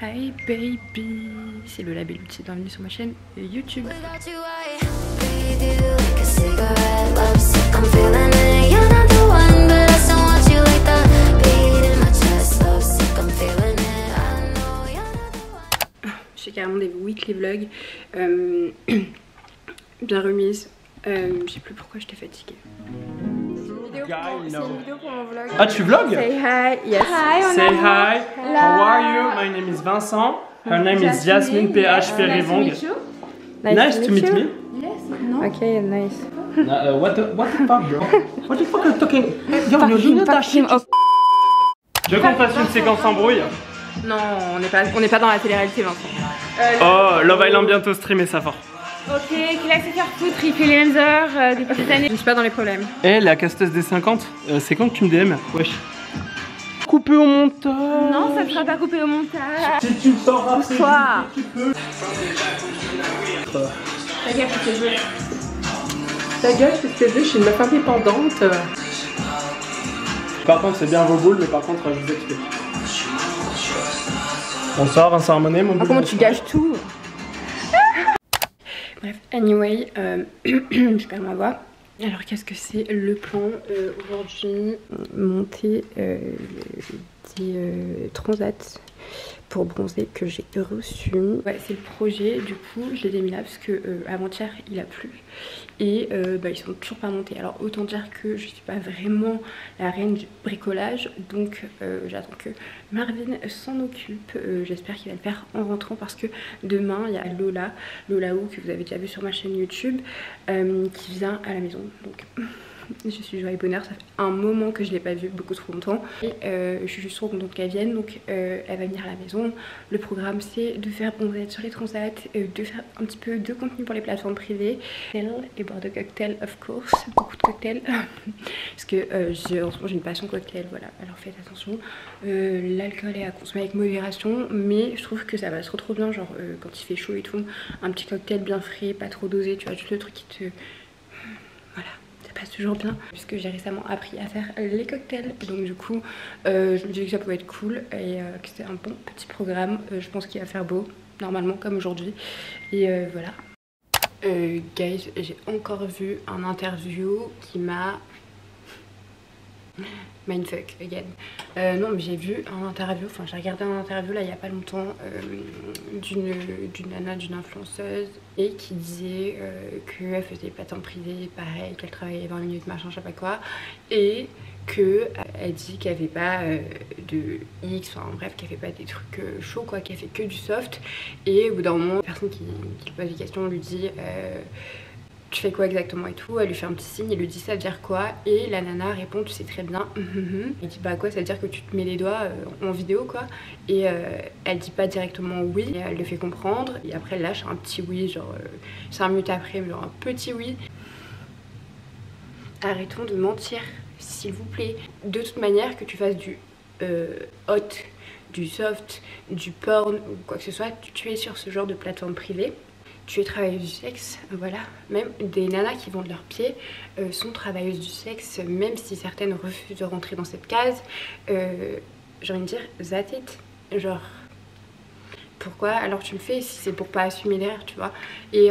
Hi baby, c'est le label Ulti, bienvenue sur ma chaîne YouTube. J'ai carrément des weekly vlogs bien remises. Je sais plus pourquoi j'étais fatiguée. C'est une vidéo pour mon vlog. Ah, tu vlogs? Say hi, yes. Hi, say hi. How are you? My name is Vincent. Her name is Jasmine PH Ferrivong. Nice to meet me. Yes. No. Okay, nice. What the fuck, bro? What the fuck are you talking? Yo, you know that shit. Je compte passer une séquence embrouille. Non, on n'est pas dans la télé-réalité, Vincent. Oh, Love Island bientôt streamer ça fort. Ok, qu'il a fait faire foutre, il fait les mêmes heures depuis des années. Je suis pas dans les problèmes. Eh, la casteuse des 50, c'est quand que tu me DM? Wesh. Coupé au montage. Non, ça ne sera pas coupé au montage. Si tu me sors assez vite, tu peux. Ta gueule, je te veux. Ta gueule, je te veux, je suis une meuf indépendante. Par contre, c'est bien vos boules, mais par contre, je vous explique. Bonsoir, Vincent Harmonet, mon boule. Comment tu gâches tout? Bref, anyway, je perds ma voix. Alors qu'est-ce que c'est le plan aujourd'hui? Monter des transats pour bronzer que j'ai reçu. Ouais, c'est le projet, du coup je les ai mis là parce que avant-hier il a plu et ils sont toujours pas montés. Alors autant dire que je suis pas vraiment la reine du bricolage, donc j'attends que Marvin s'en occupe. J'espère qu'il va le faire en rentrant parce que demain il y a Lola Ou que vous avez déjà vu sur ma chaîne YouTube qui vient à la maison. Donc je suis joie et bonheur, ça fait un moment que je l'ai pas vue, beaucoup trop longtemps. Et je suis juste trop contente qu'elle vienne, donc elle va venir à la maison. Le programme c'est de faire bronzette sur les transats, de faire un petit peu de contenu pour les plateformes privées et boire de cocktails of course, beaucoup de cocktails. Parce que en ce moment j'ai une passion cocktail, voilà, alors faites attention. L'alcool est à consommer avec modération, mais je trouve que ça va trop bien, genre quand il fait chaud et tout, un petit cocktail bien frais, pas trop dosé, tu vois, juste le truc qui te... voilà. Passe toujours bien puisque j'ai récemment appris à faire les cocktails, donc du coup je me dis que ça pouvait être cool et que c'était un bon petit programme. Je pense qu'il va faire beau normalement comme aujourd'hui et voilà. Guys, j'ai encore vu un interview qui m'a mindfuck again. Non mais j'ai vu un interview, enfin j'ai regardé un interview là il y a pas longtemps d'une nana, d'une influenceuse, et qui disait qu'elle faisait pas temps privé, pareil, qu'elle travaillait 20 minutes machin je sais pas quoi, et que elle dit qu'elle avait pas de X, enfin bref, qu'elle fait pas des trucs chauds quoi, qu'elle fait que du soft. Et au bout d'un moment la personne qui lui pose des questions lui dit tu fais quoi exactement et tout, elle lui fait un petit signe, elle lui dit ça veut dire quoi, et la nana répond tu sais très bien. Il dit bah quoi, ça veut dire que tu te mets les doigts en vidéo quoi, et elle dit pas directement oui, et elle le fait comprendre, et après elle lâche un petit oui, genre 5 minutes après, genre un petit oui. Arrêtons de mentir s'il vous plaît. De toute manière, que tu fasses du hot, du soft, du porn ou quoi que ce soit, tu es sur ce genre de plateforme privée. Tu es travailleuse du sexe, voilà. Même des nanas qui vendent leurs pieds sont travailleuses du sexe, même si certaines refusent de rentrer dans cette case. J'ai envie de dire, that it. Genre, pourquoi alors tu le fais si c'est pour pas assumer l'erreur, tu vois. Et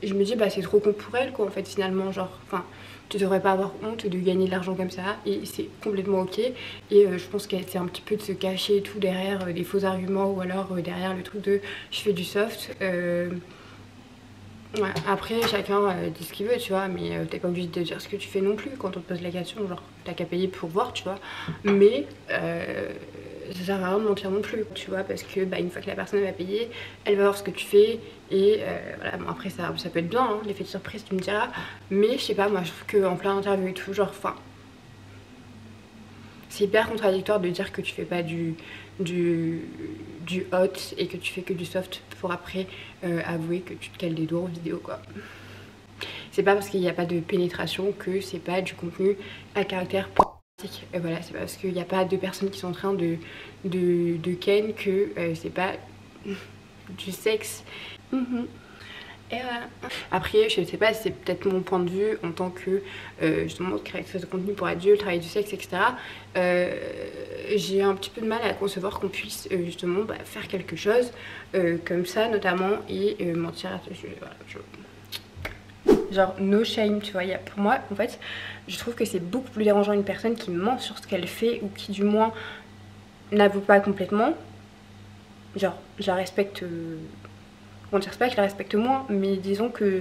je me dis, bah c'est trop con pour elle, quoi, en fait, finalement. Genre, enfin, tu devrais pas avoir honte de gagner de l'argent comme ça, et c'est complètement ok. Et je pense qu'elle essaie un petit peu de se cacher et tout derrière des faux arguments, ou alors derrière le truc de je fais du soft. Ouais, après chacun dit ce qu'il veut, tu vois, mais t'es pas obligé de dire ce que tu fais non plus quand on te pose la question, genre t'as qu'à payer pour voir, tu vois. Mais ça sert à rien de mentir non plus, tu vois, parce que bah, une fois que la personne va payer, elle va voir ce que tu fais, et voilà. Bon, après ça peut être bien, hein, l'effet de surprise tu me diras, mais je sais pas, moi je trouve qu'en plein interview et tout, genre, enfin, c'est hyper contradictoire de dire que tu fais pas du hot et que tu fais que du soft pour après avouer que tu te cales des doigts en vidéo, quoi. C'est pas parce qu'il n'y a pas de pénétration que c'est pas du contenu à caractère pornographique. Voilà, c'est pas parce qu'il n'y a pas deux personnes qui sont en train de ken que c'est pas du sexe. Et voilà. Après, je sais pas, c'est peut-être mon point de vue en tant que justement créatrice de contenu pour adultes, travail du sexe, etc. J'ai un petit peu de mal à concevoir qu'on puisse justement faire quelque chose comme ça notamment et mentir à ce sujet. Voilà, genre no shame, tu vois. Pour moi, en fait, je trouve que c'est beaucoup plus dérangeant une personne qui ment sur ce qu'elle fait ou qui du moins n'avoue pas complètement. Genre, je la respecte. On ne dirait pas que je la respecte moins, mais disons que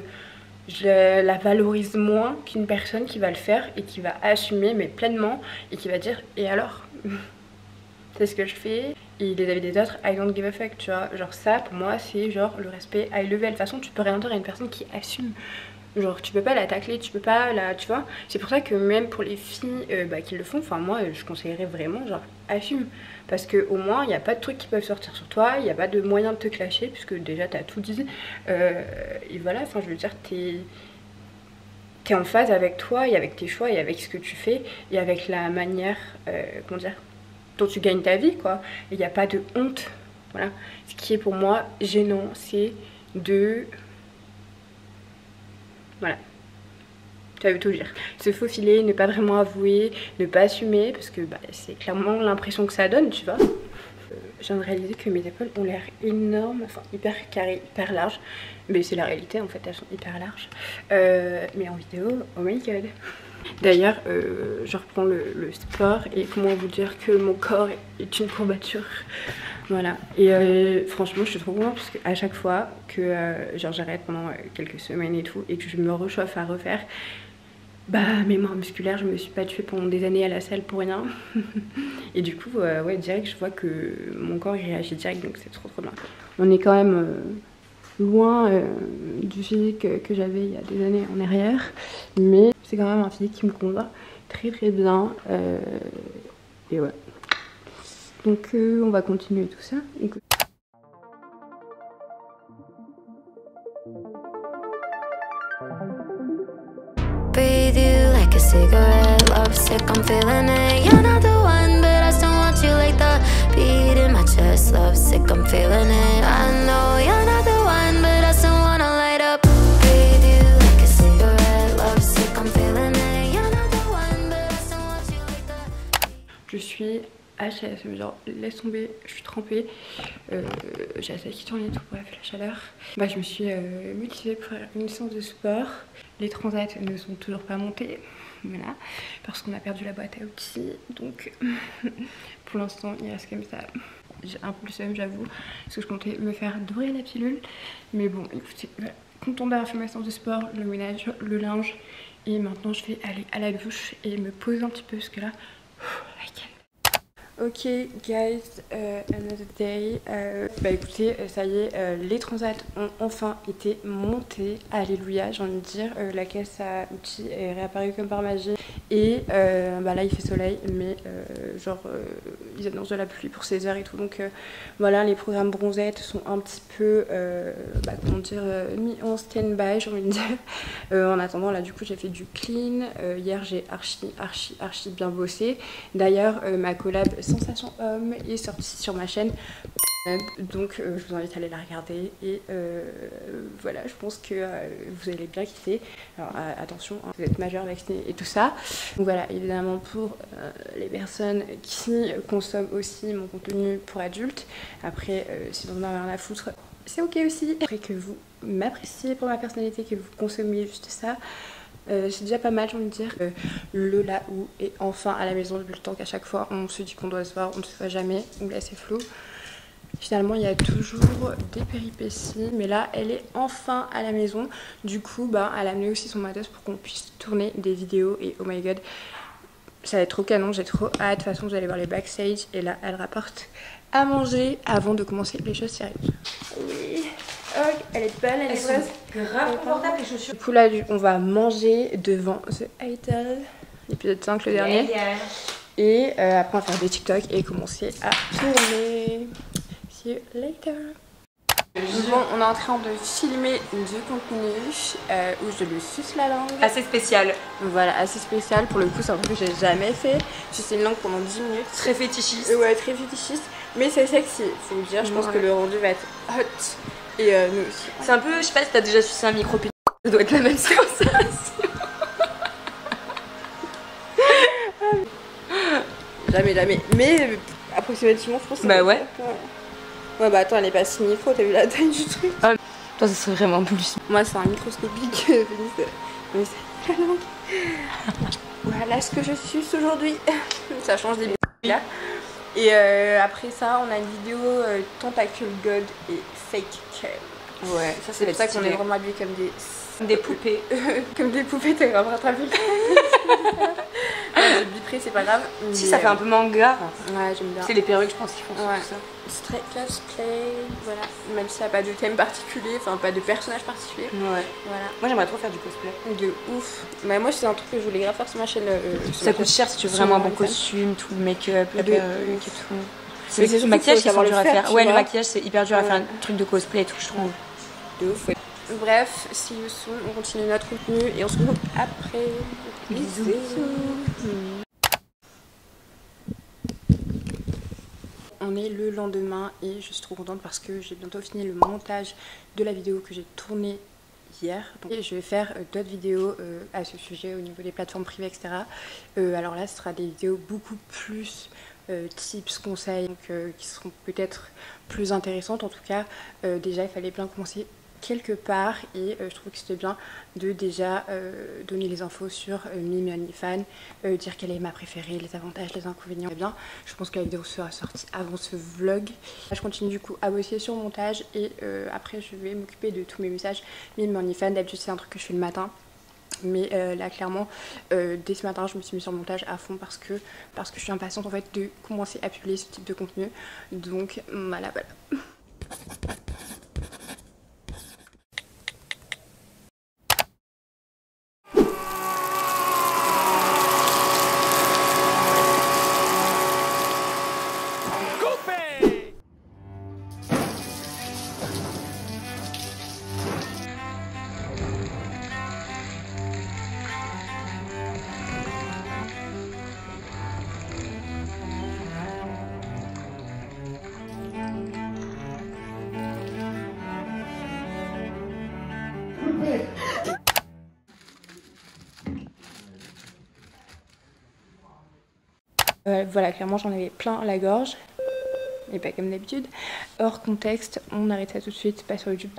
je la valorise moins qu'une personne qui va le faire et qui va assumer mais pleinement et qui va dire et alors c'est ce que je fais et les avis des autres I don't give a fuck, tu vois. Genre ça pour moi c'est genre le respect high level. De toute façon tu peux rien dire à une personne qui assume. Genre tu peux pas la tacler, tu peux pas la... Tu vois, c'est pour ça que même pour les filles qui le font, enfin moi je conseillerais vraiment genre assume. Parce que au moins il n'y a pas de trucs qui peuvent sortir sur toi, il n'y a pas de moyen de te clasher puisque déjà t'as tout dit. Et voilà, enfin je veux dire t'es en phase avec toi et avec tes choix et avec ce que tu fais et avec la manière, comment dire, dont tu gagnes ta vie quoi. Il n'y a pas de honte, voilà. Ce qui est pour moi gênant c'est de... Voilà. Ça veut tout dire. Se faufiler, ne pas vraiment avouer, ne pas assumer, parce que c'est clairement l'impression que ça donne, tu vois. Je viens de réaliser que mes épaules ont l'air énormes, enfin hyper carrées, hyper larges. Mais c'est la réalité en fait, elles sont hyper larges. Mais en vidéo, oh my god. D'ailleurs, je reprends le sport et comment vous dire que mon corps est une courbature. Voilà. Et franchement, je suis trop contente parce qu'à chaque fois que genre j'arrête pendant quelques semaines et tout et que je me réchauffe à refaire, mémoire musculaire, je me suis pas tuée pendant des années à la salle pour rien. Et du coup, ouais, direct, je vois que mon corps il réagit direct, donc c'est trop bien. On est quand même loin du physique que j'avais il y a des années en arrière, mais c'est quand même un physique qui me convient très bien. Et ouais. Donc on va continuer tout ça. Écoute. Breathe you like a cigarette, love sick, I'm feeling it. You're not the one, but I still want you like the beat in my chest. Love sick, I'm feeling it. I know you're not the one, but I still wanna light up. Breathe you like a cigarette, love sick, I'm feeling it. You're not the one, but I still want you like the... Je suis HSM, genre laisse tomber, je suis trempée, j'ai la tête qui tourne et tout, bref la chaleur. Je me suis motivée pour faire une séance de sport. Les transats ne sont toujours pas montés, voilà, parce qu'on a perdu la boîte à outils, donc pour l'instant il reste comme ça. J'ai un peu le seum j'avoue, parce que je comptais me faire dorer la pilule, mais bon écoutez, voilà. Contente d'avoir fait ma séance de sport, le ménage, le linge, et maintenant je vais aller à la douche et me poser un petit peu, parce que là, Ok guys, another day. Écoutez, ça y est, les transats ont enfin été montés. Alléluia, j'ai envie de dire. La caisse à outils est réapparue comme par magie. Et là il fait soleil, mais ils annoncent de la pluie pour 16 heures et tout. Donc voilà, les programmes bronzettes sont un petit peu, comment dire, mis en stand-by, j'ai envie de dire. En attendant, là du coup j'ai fait du clean. Hier j'ai archi bien bossé. D'ailleurs, ma collab Sensation Homme est sortie sur ma chaîne, donc je vous invite à aller la regarder et voilà, je pense que vous allez bien kiffer. Alors attention, hein, vous êtes majeur, vacciné et tout ça. Donc voilà, évidemment pour les personnes qui consomment aussi mon contenu pour adultes. Après, si vous en avez rien à foutre, c'est ok aussi. Après que vous m'appréciez pour ma personnalité, que vous consommiez juste ça, c'est déjà pas mal, j'ai envie de dire. Le Laou est enfin à la maison depuis le temps qu'à chaque fois on se dit qu'on doit se voir, on ne se voit jamais, ou là c'est flou. Finalement il y a toujours des péripéties, mais là elle est enfin à la maison. Du coup elle a amené aussi son matos pour qu'on puisse tourner des vidéos et oh my god, ça va être trop canon, j'ai trop hâte. De toute façon vous allez voir les backstage et là elle rapporte à manger avant de commencer les choses sérieuses. Oui. Oh, elle est belle, elle est grave confortable les chaussures. Du coup là on va manger devant The Idol, l'épisode 5 le dernier. Et après on va faire des TikTok et commencer à tourner. See you later. Bon, on est en train de filmer du contenu où je lui suce la langue. Assez spécial. Voilà, assez spécial. Pour le coup, c'est un truc que j'ai jamais fait. Je suce une langue pendant 10 minutes. Très fétichiste. Ouais, très fétichiste. Mais c'est sexy, faut le dire. Je pense que le rendu va être hot. Et nous aussi. C'est un peu, je sais pas si t'as déjà sucé un micro putain, ça doit être la même sensation. Jamais. Mais approximativement, je pense que bah ouais. Ouais, bah attends, elle est pas si micro, t'as vu la taille du truc? Ah, toi, ça serait vraiment plus. Moi, c'est un microscopique. Mais c'est la langue. Voilà ce que je suce aujourd'hui. Ça change des là. Et après ça, on a une vidéo Tentacule God et Fake Cam. Ouais, ça c'est pour ça qu'on est vraiment habillés comme des poupées. Comme des poupées, t'as grave rattrapé. J'ai bipré, c'est pas grave. Si, ça fait un peu manga. Ouais, j'aime bien. C'est les perruques, je pense qu'ils font ouais. tout ça. Straight cosplay, voilà. Même si ça n'a pas de thème particulier, enfin pas de personnage particulier. Ouais. Voilà. Moi j'aimerais trop faire du cosplay. De ouf. Bah, moi c'est un truc que je voulais grave faire sur ma chaîne. Ça coûte cher si tu veux vraiment un bon costume, tout le make-up, la perruque et tout. C'est le maquillage qui est dur à faire. Ouais, le vois. maquillage c'est hyper dur à faire, un truc de cosplay et tout, je trouve. De ouf, ouais. Bref, see you soon, on continue notre contenu et on se retrouve après. Bisous. On est le lendemain et je suis trop contente parce que j'ai bientôt fini le montage de la vidéo que j'ai tournée hier. Donc, je vais faire d'autres vidéos à ce sujet au niveau des plateformes privées, etc. Alors là, ce sera des vidéos beaucoup plus tips, conseils, donc, qui seront peut-être plus intéressantes. En tout cas, déjà, il fallait bien commencer quelque part et je trouve que c'était bien de déjà donner les infos sur Mime et OnlyFans, dire quelle est ma préférée, les avantages, les inconvénients. Et bien, je pense que la vidéo sera sortie avant ce vlog. Je continue du coup à bosser sur le montage et après je vais m'occuper de tous mes messages Mime et OnlyFans. D'habitude c'est un truc que je fais le matin. Mais là clairement dès ce matin je me suis mis sur le montage à fond parce que je suis impatiente en fait de commencer à publier ce type de contenu. Donc voilà. Voilà, clairement j'en avais plein la gorge. Et pas comme d'habitude. Hors contexte, on arrête ça tout de suite, pas sur YouTube.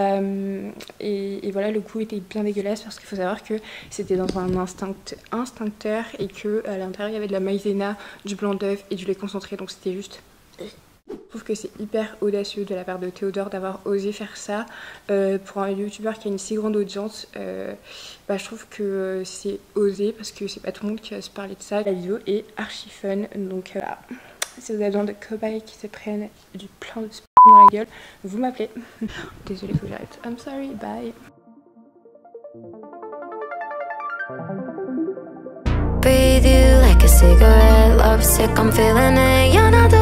Et voilà, le goût était bien dégueulasse parce qu'il faut savoir que c'était dans un instincteur et que à l'intérieur il y avait de la maïzena, du blanc d'œuf et du lait concentré, donc c'était juste... Je trouve que c'est hyper audacieux de la part de Théodore d'avoir osé faire ça pour un youtubeur qui a une si grande audience. Je trouve que c'est osé parce que c'est pas tout le monde qui va se parler de ça. La vidéo est archi fun, donc voilà. Si vous avez besoin de cobayes qui se prennent du plein de dans la gueule, vous m'appelez. Désolée, faut que j'arrête. I'm sorry, bye. Breathe you like a cigarette, love sick, I'm feeling it. You're not the